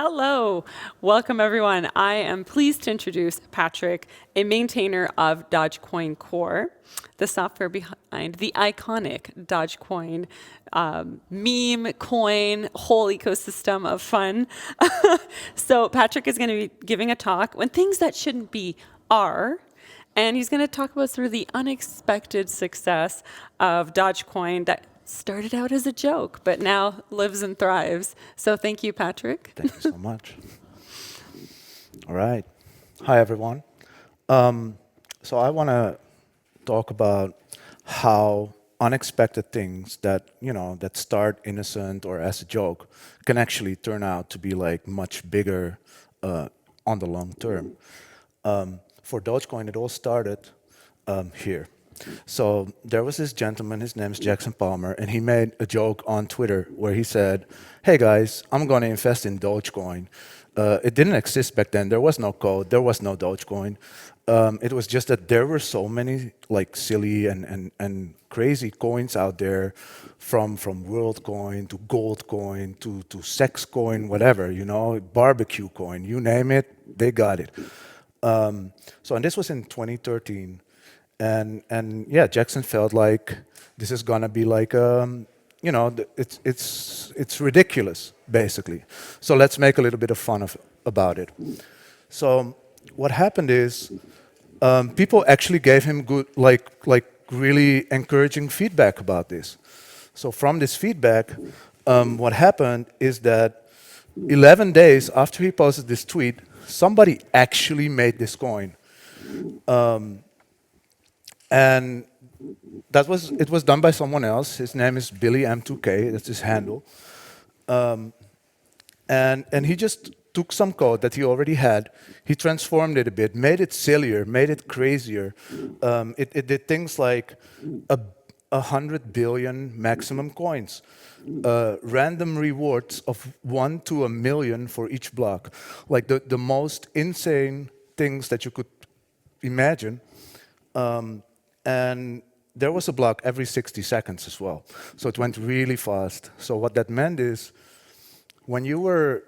Hello, welcome everyone. I am pleased to introduce Patrick, a maintainer of Dogecoin Core, the software behind the iconic Dogecoin meme coin whole ecosystem of fun. So Patrick is going to be giving a talk when things that shouldn't be are. And he's going to talk about sort of the unexpected success of Dogecoin that started out as a joke, but now lives and thrives. So thank you, Patrick. Thank you so much. All right. Hi, everyone. So I want to talk about how unexpected things that start innocent or as a joke can actually turn out to be like much bigger on the long term. For Dogecoin, it all started here. So there was this gentleman, his name is Jackson Palmer, and he made a joke on Twitter where he said, "Hey guys, I'm going to invest in Dogecoin." It didn't exist back then. There was no code. There was no Dogecoin. It was just that there were so many like silly and crazy coins out there, from WorldCoin to Goldcoin to Sex Coin, whatever, barbecue coin, you name it, they got it. And this was in 2013. And yeah, Jackson felt like this is gonna be like it's ridiculous basically. So let's make a little bit of fun about it. So what happened is people actually gave him good like really encouraging feedback about this. So from this feedback, what happened is that 11 days after he posted this tweet, somebody actually made this coin. And it was done by someone else. His name is Billy M2K, that's his handle. And he just took some code that he already had, he transformed it a bit, made it sillier, made it crazier. It did things like 100 billion maximum coins, random rewards of 1 to 1 million for each block. Like the most insane things that you could imagine. And there was a block every 60 seconds as well. So it went really fast. So what that meant is when you were,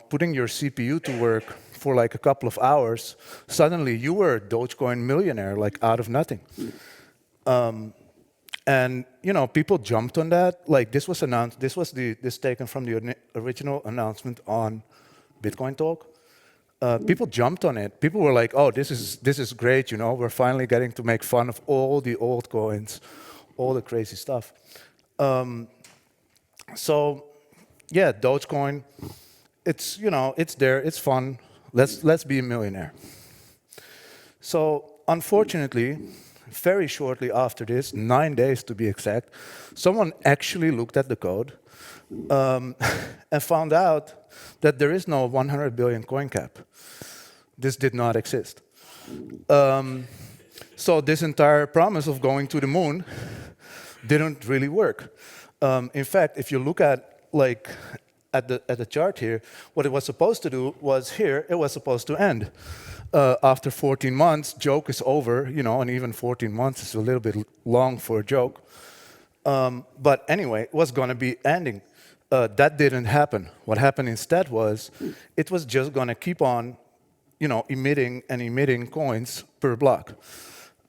putting your CPU to work for like a couple of hours, suddenly you were a Dogecoin millionaire, like out of nothing. And people jumped on that. Like this was announced, this taken from the original announcement on Bitcoin Talk. People jumped on it. People were like, "Oh, this is great! We're finally getting to make fun of all the old coins, all the crazy stuff." So, yeah, Dogecoin, it's there, it's fun. Let's be a millionaire. So, unfortunately, very shortly after this, 9 days to be exact, someone actually looked at the code and found out that there is no 100 billion coin cap. This did not exist. So this entire promise of going to the moon didn't really work. In fact, if you look at the chart here, what it was supposed to do was here, it was supposed to end. After 14 months, joke is over, and even 14 months is a little bit long for a joke. But anyway, it was going to be ending. That didn't happen. What happened instead was, it was just going to keep on, emitting and emitting coins per block,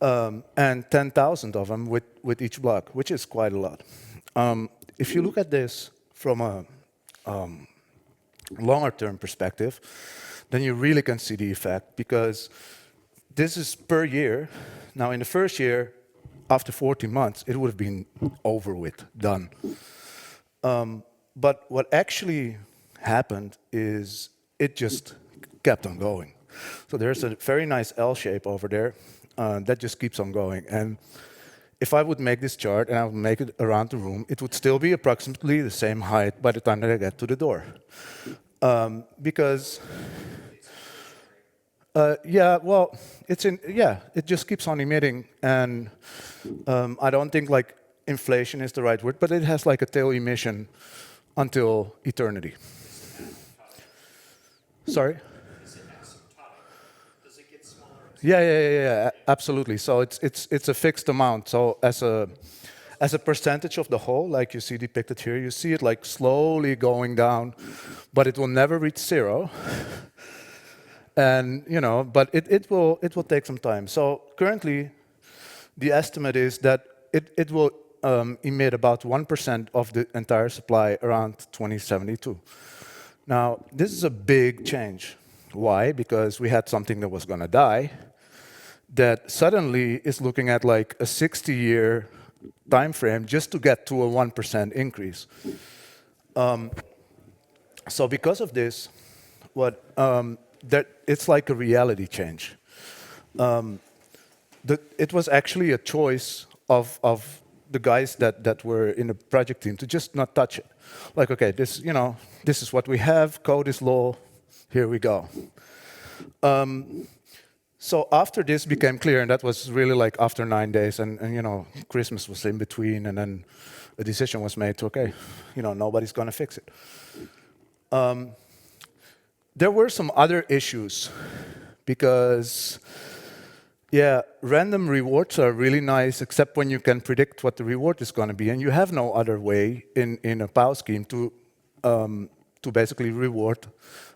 and 10,000 of them with each block, which is quite a lot. If you look at this from a longer-term perspective, then you really can see the effect, because this is per year. Now, in the first year, after 14 months, it would have been over with, done. But what actually happened is it just kept on going. So there's a very nice L shape over there that just keeps on going. And if I would make this chart and I would make it around the room, it would still be approximately the same height by the time that I get to the door. Because, it just keeps on emitting. And I don't think like inflation is the right word, but it has like a tail emission until eternity. Sorry? Is it asymptotic? Does it get smaller? Yeah, absolutely. So it's a fixed amount. So as as a percentage of the whole, like you see depicted here, you see it like slowly going down, but it will never reach zero. And but it will take some time. So currently, the estimate is that it will emit about 1% of the entire supply around 2072. Now, this is a big change. Why? Because we had something that was going to die that suddenly is looking at like a 60-year time frame just to get to a 1% increase. So because of this, it's like a reality change. It was actually a choice of the guys that were in the project team to just not touch it. Like, okay, this is what we have, code is law, here we go. So after this became clear, and that was really like after 9 days, and Christmas was in between, and then a decision was made to, okay, nobody's gonna fix it. There were some other issues because, yeah, random rewards are really nice, except when you can predict what the reward is going to be, and you have no other way in a POW scheme to basically reward,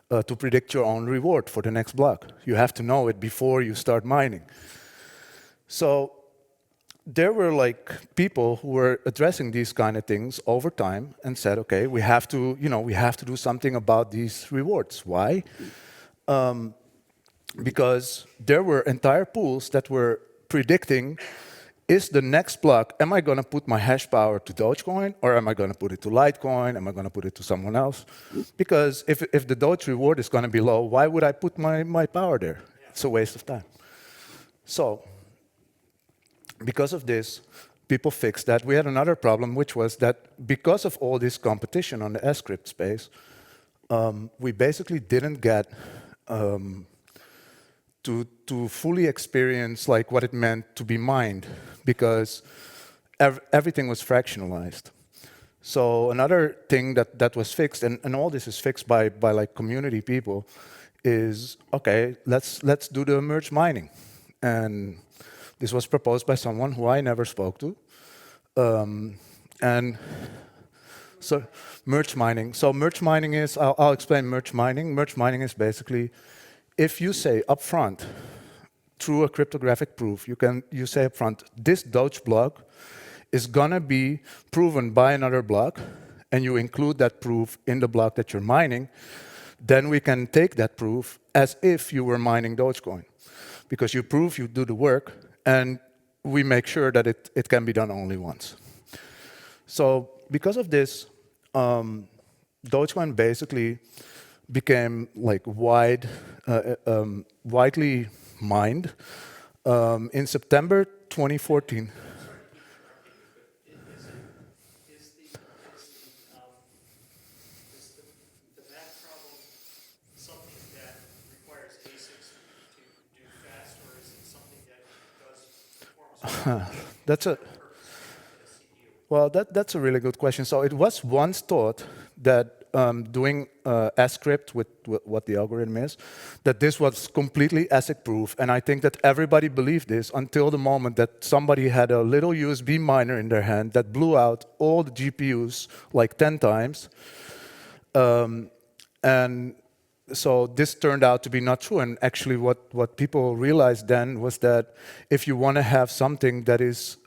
to predict your own reward for the next block. You have to know it before you start mining. So there were like people who were addressing these kind of things over time and said, okay, we have to do something about these rewards. Why? Because there were entire pools that were predicting, is the next block, am I going to put my hash power to Dogecoin, or am I going to put it to Litecoin? Am I going to put it to someone else? Because if the Doge reward is going to be low, why would I put my power there? It's a waste of time. So because of this, people fixed that. We had another problem, which was that because of all this competition on the Scrypt space, we basically didn't get to fully experience like what it meant to be mined, because everything was fractionalized. So another thing that was fixed, and all this is fixed by like community people, is okay, let's do the merge mining. And this was proposed by someone who I never spoke to. And so merge mining. So merge mining is, I'll explain merge mining. Merge mining is basically, if you say upfront, through a cryptographic proof, you say upfront, this Doge block is gonna be proven by another block, and you include that proof in the block that you're mining, then we can take that proof as if you were mining Dogecoin. Because you prove you do the work, and we make sure that it can be done only once. So because of this, Dogecoin basically became like widely mined in September 2014. The math problem something that requires ASICs to do fast, or is it something that does performance? Well, that's a really good question. So it was once thought that doing Scrypt with what the algorithm is, that this was completely ASIC-proof, and I think that everybody believed this until the moment that somebody had a little USB miner in their hand that blew out all the GPUs like 10 times. And so this turned out to be not true, and actually what people realized then was that if you want to have something that is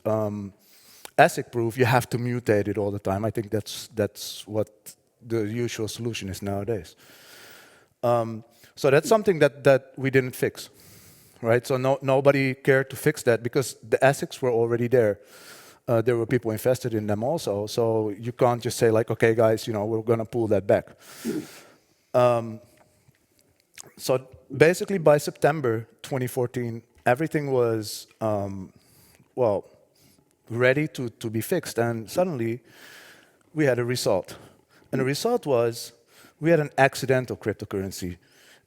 ASIC-proof, you have to mutate it all the time. I think that's what the usual solution is nowadays. So that's something that we didn't fix, right? So nobody cared to fix that because the ASICs were already there. There were people invested in them also, so you can't just say like, okay, guys, we're going to pull that back. So basically, by September 2014, everything was ready to be fixed, and suddenly we had a result. And the result was we had an accidental cryptocurrency.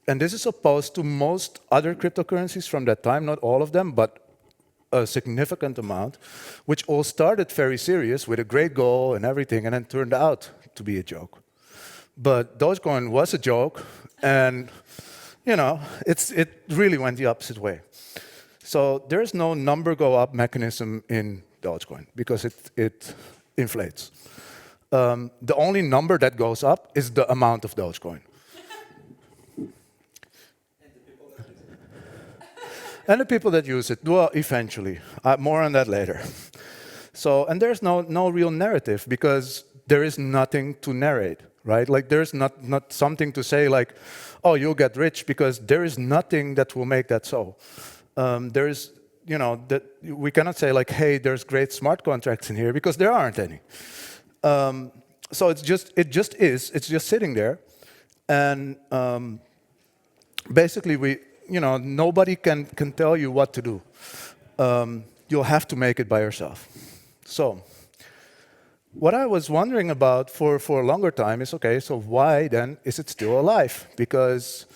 And this is opposed to most other cryptocurrencies from that time, not all of them, but a significant amount, which all started very serious with a great goal and everything, and then turned out to be a joke. But Dogecoin was a joke, and it really went the opposite way. So there's no number go up mechanism in Dogecoin because it inflates. The only number that goes up is the amount of Dogecoin. And the people that use it, well, eventually. More on that later. So, and there's no real narrative because there is nothing to narrate, right? Like there's not something to say like, oh, you'll get rich, because there is nothing that will make that so. There is, that we cannot say like, hey, there's great smart contracts in here, because there aren't any. So it just is. It's just sitting there, and basically nobody can tell you what to do. You'll have to make it by yourself. So what I was wondering about for a longer time is, okay, so why then is it still alive? Because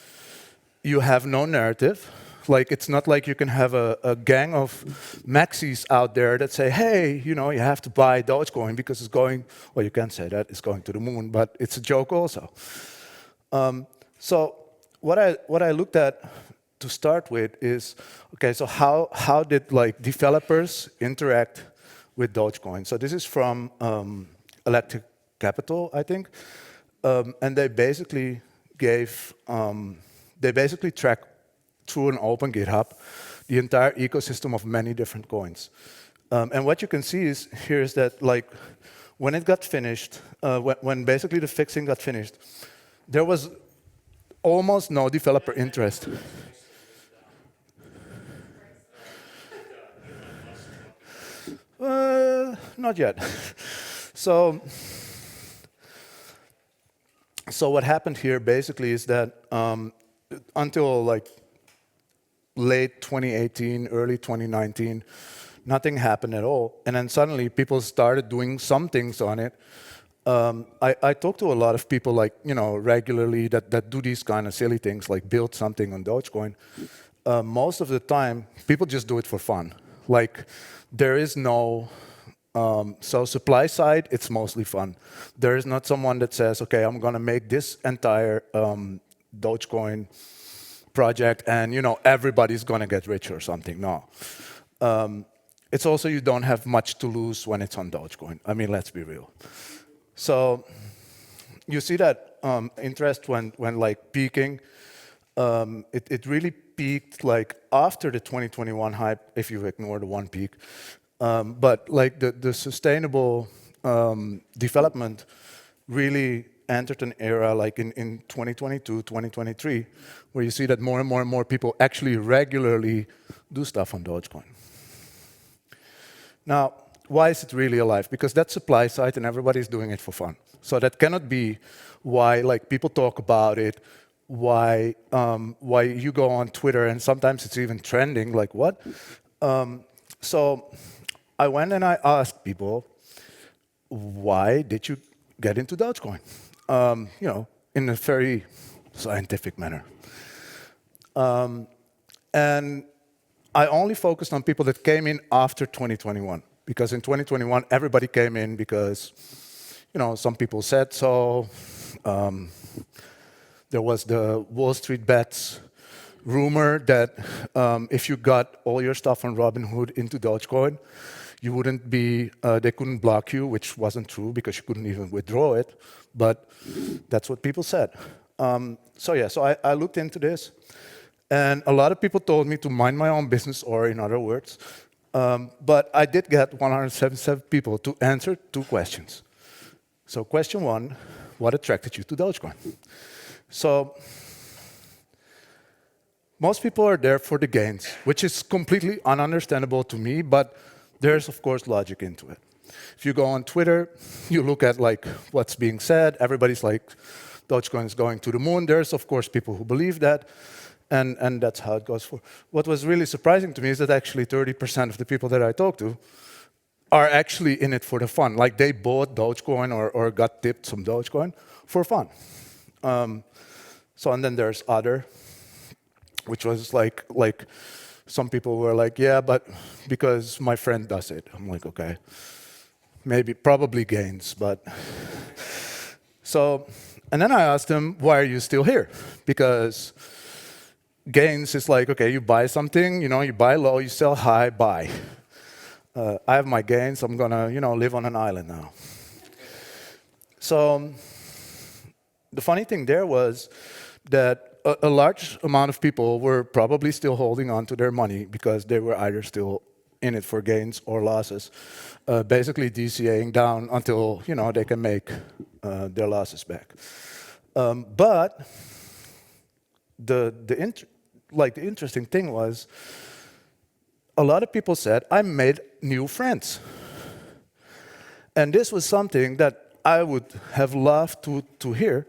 you have no narrative. Like, it's not like you can have a gang of maxis out there that say, hey, you have to buy Dogecoin because it's going, well, you can't say that, it's going to the moon, but it's a joke also. So what I looked at to start with is, okay, so how did like developers interact with Dogecoin? So this is from Electric Capital, I think, and they basically track through an open GitHub the entire ecosystem of many different coins. And what you can see is here is that like when it got finished, when basically the fixing got finished, there was almost no developer interest. Not yet. So what happened here basically is that until like late 2018, early 2019, nothing happened at all. And then suddenly people started doing some things on it. I talk to a lot of people like, regularly that do these kind of silly things, like build something on Dogecoin. Most of the time, people just do it for fun. Like, there is no, so supply side, it's mostly fun. There is not someone that says, okay, I'm gonna make this entire Dogecoin project and, everybody's gonna get rich or something, no. It's also, you don't have much to lose when it's on Dogecoin. I mean, let's be real. So you see that interest when like peaking, it really peaked like after the 2021 hype, if you ignore the one peak. But like the sustainable development really entered an era like in 2022, 2023, where you see that more and more people actually regularly do stuff on Dogecoin. Now, why is it really alive? Because that's supply side and everybody's doing it for fun. So that cannot be why like people talk about it, why you go on Twitter and sometimes it's even trending, like what? So I went and I asked people, why did you get into Dogecoin? In a very scientific manner. And I only focused on people that came in after 2021. Because in 2021, everybody came in because, some people said so. There was the Wall Street bets rumor that if you got all your stuff on Robinhood into Dogecoin, you wouldn't be, they couldn't block you, which wasn't true because you couldn't even withdraw it. But that's what people said. So I looked into this. And a lot of people told me to mind my own business, or in other words. But I did get 177 people to answer 2 questions. So question 1, what attracted you to Dogecoin? So most people are there for the gains, which is completely ununderstandable to me, but there's, of course, logic into it. If you go on Twitter, you look at like what's being said, everybody's like, Dogecoin is going to the moon. There's, of course, people who believe that. And that's how it goes for. What was really surprising to me is that actually 30% of the people that I talk to are actually in it for the fun. Like they bought Dogecoin or got tipped some Dogecoin for fun. So and then there's other, which was like some people were like, yeah, but because my friend does it. I'm like, okay, probably gains, but. So, and then I asked them, why are you still here? Because gains is like, okay, you buy something, you buy low, you sell high, buy. I have my gains. I'm gonna, live on an island now. So the funny thing there was that a large amount of people were probably still holding on to their money because they were either still in it for gains or losses, basically DCAing down until they can make their losses back. But the interesting thing was, a lot of people said, I made new friends. And this was something that I would have loved to hear,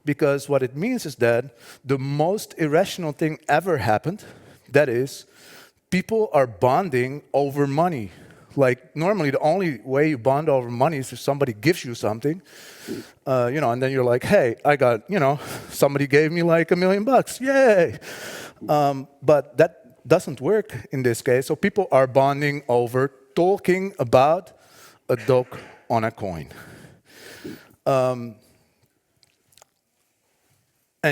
because what it means is that the most irrational thing ever happened. That is, people are bonding over money. Like, normally the only way you bond over money is if somebody gives you something, and then you're like, hey, I got, somebody gave me like $1 million, yay! But that doesn't work in this case. So people are bonding over talking about a dog on a coin. And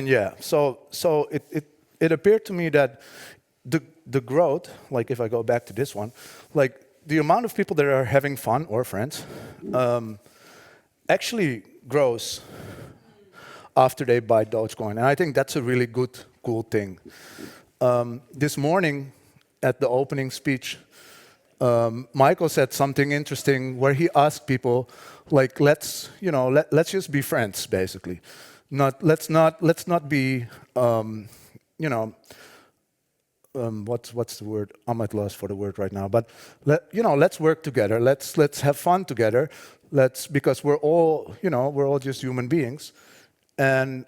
yeah, so it appeared to me that the growth, like if I go back to this one, like the amount of people that are having fun, or friends, actually grows after they buy Dogecoin. And I think that's a really good, cool thing. This morning at the opening speech, Michael said something interesting where he asked people, like, let's just be friends, basically. Let's not be, what's the word? I'm at loss for the word right now. But let's work together. Let's have fun together. Because we're all just human beings, and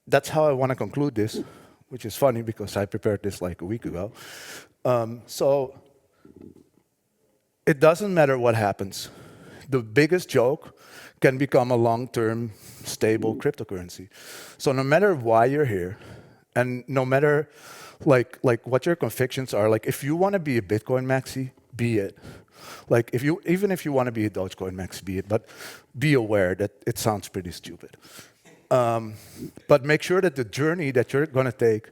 that's how I want to conclude this, which is funny because I prepared this like a week ago. So it doesn't matter what happens. The biggest joke can become a long-term stable cryptocurrency. So no matter why you're here, and no matter like what your convictions are, like if you want to be a Bitcoin maxi, be it. Like even if you want to be a Dogecoin maxi, be it. But be aware that it sounds pretty stupid. But make sure that the journey that you're going to take,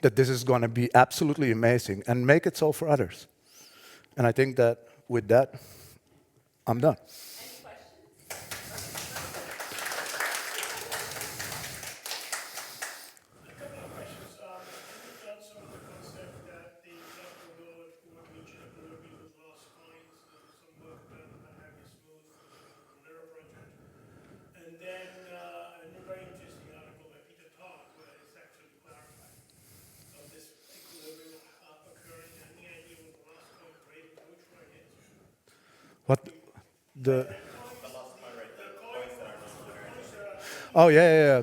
that this is going to be absolutely amazing, and make it so for others. And I think that with that, I'm done. What the? Oh yeah.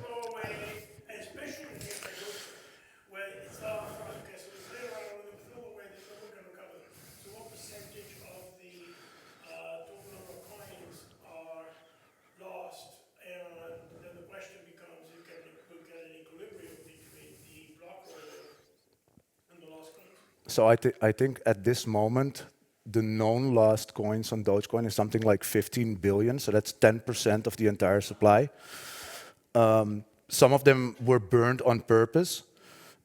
So I think at this moment, the known lost coins on Dogecoin is something like 15 billion. So that's 10% of the entire supply. Some of them were burned on purpose.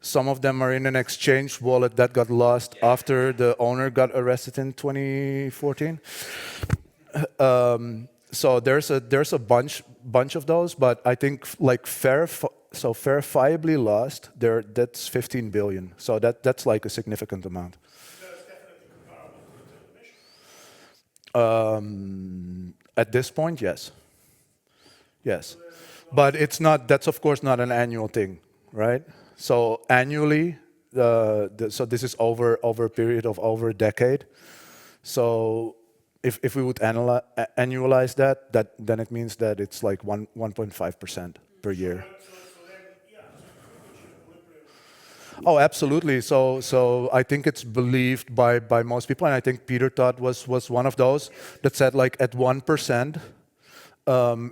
Some of them are in an exchange wallet that got lost after the owner got arrested in 2014. So there's a bunch of those, but I think like verifiably lost, that's 15 billion. So that's like a significant amount. At this point, yes. Yes. But it's not, that's of course not an annual thing, right? So annually, so this is over a period of over a decade. So if we would annualize that, then it means that it's like 1.5% per year. Oh, absolutely. So I think it's believed by most people, and I think Peter Todd was one of those that said like at 1%,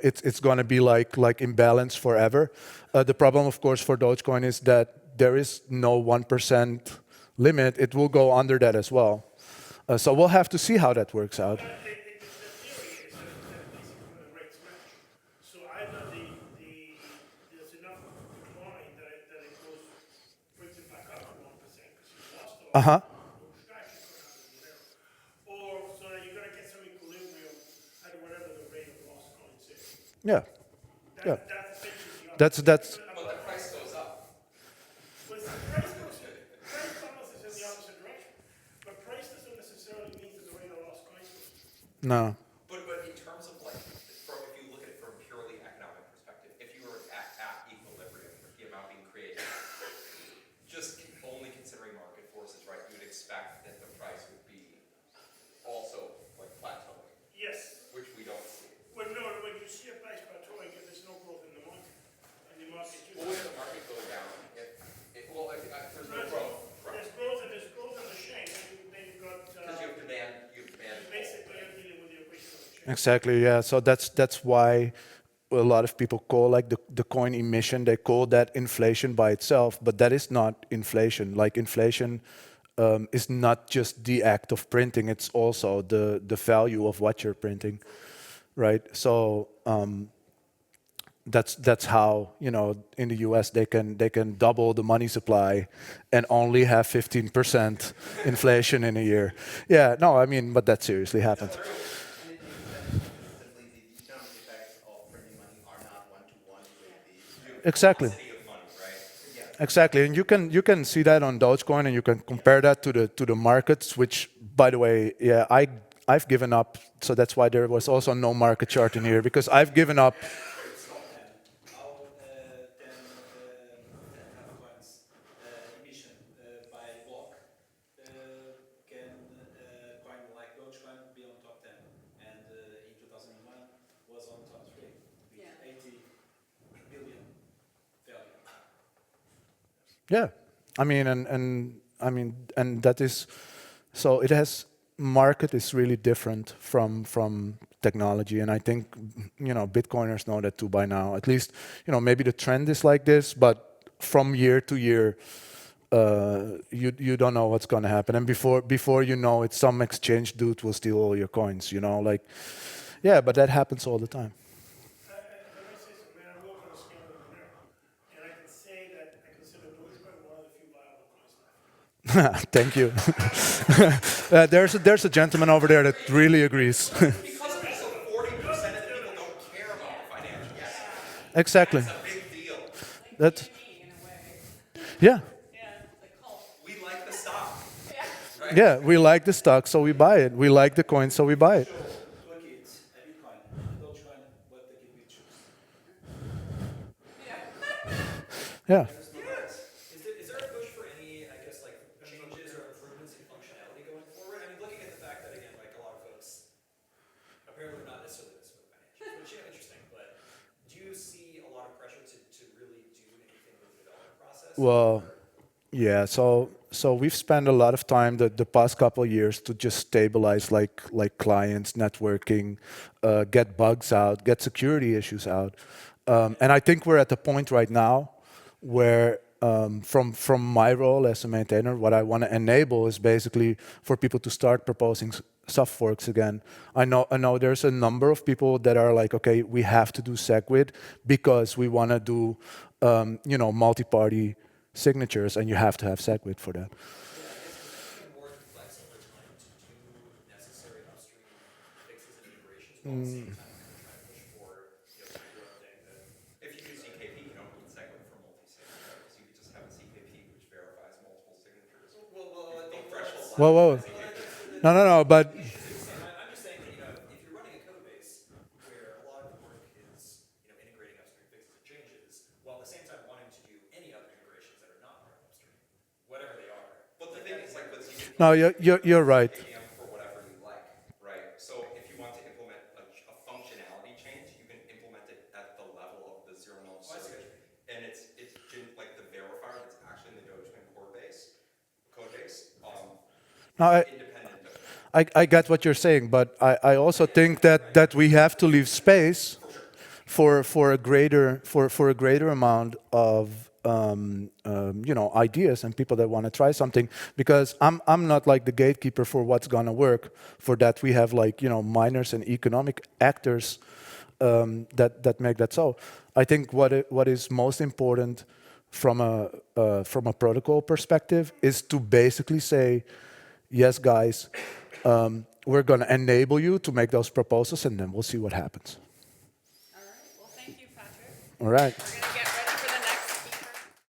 it's going to be like imbalance forever. The problem, of course, for Dogecoin is that there is no 1% limit. It will go under that as well. So we'll have to see how that works out. Uh-huh. Yeah, yeah. That's essentially the That's But the price goes up. Well, price not necessarily the opposite direction. But price doesn't necessarily mean that the rate of loss coins goes up. no. But in terms of like, from if you look at it from a purely economic perspective, if you were at equilibrium with the amount being created, just only considering market forces, right, you would expect that the price would be also like plateauing, Yes. which we don't see. Well, no, when you see a price plateauing, if there's no growth in the market, and the market just... Well, if the market goes down, if there's no growth, right? There's growth in the chain, then you've got... Because you have demand, basically, you're dealing with the equation of the chain. Exactly, yeah. So that's why a lot of people call like the coin emission, they call that inflation by itself, but that is not inflation. Like inflation is not just the act of printing, it's also the value of what you're printing, right? So that's how, you know, in the US they can double the money supply and only have 15% inflation in a year. Yeah, no, I mean, but that seriously happens. Simply the economic effects of printing money are not one-to-one with the Exactly. velocity of money, right? Exactly, and you can see that on Dogecoin, and you can compare that to the markets. Which, by the way, yeah, I've given up. So that's why there was also no market chart in here, because I've given up. How then have coins emission by block can coin like Dogecoin be on top 10, and in 2001 was on top 3 with 80 billion value. Yeah, I mean, and that is, so it has, market is really different from technology, and I think, you know, Bitcoiners know that too by now. At least, you know, maybe the trend is like this, but from year to year, you don't know what's going to happen, and before you know it, some exchange dude will steal all your coins. You know, like, yeah, but that happens all the time. Let me say something. I work on a scale of the mirror, and I can say that I consider Dogecoin one of the few viable coins left. Thank you. There's a gentleman over there that really agrees. Because also 40% of the people don't care about the financial sector. Exactly. That's a big deal. That's, in a way. yeah. Yeah, the cult. We like the stock. Right? Yeah, we like the stock, so we buy it. We like the coin, so we buy it. Show to a kid a Bitcoin, a Dogecoin, what the kid will choose. Yeah. Is there a push for any, I guess, like changes or improvements in functionality going forward? I mean, looking at the fact that, again, like a lot of folks apparently not necessarily this with financials, which is interesting, but do you see a lot of pressure to really do anything with the development process? Well, yeah. So we've spent a lot of time the past couple of years to just stabilize like clients, networking, get bugs out, get security issues out, and I think we're at the point right now where from my role as a maintainer, what I want to enable is basically for people to start proposing soft forks again. I know there's a number of people that are like, okay, we have to do SegWit because we want to do you know, multi-party signatures, and you have to have SegWit for that. Yeah, I guess it's becoming more complex over time to do necessary upstream fixes and integrations while at the same time kind of trying to push for, you know, your own thing. If you do CKP, you don't need SegWit for multi-sig, right? Because you could just have a CKP which verifies multiple signatures. The threshold. Whoa. No, but I'm just saying that, you know, if you're running a code base where a lot of the work is, you know, integrating upstream fixes and changes, while at the same time wanting to do any other integrations that are not part of upstream, whatever they are. But the thing is, like with CKP, no, you're right. APM for whatever you like, right? So if you want to implement a functionality change, you can implement it at the level of the zero null search, and it's like the verifier that's actually in the Dogecoin Core base, code base, No, independent of. I get what you're saying, but I also think that we have to leave space for a greater amount of you know, ideas and people that want to try something, because I'm not like the gatekeeper for what's gonna work. For that we have, like, you know, miners and economic actors that make that so. I think what is most important from a protocol perspective is to basically say, yes, guys, we're going to enable you to make those proposals, and then we'll see what happens. All right. Well, All right. We're gonna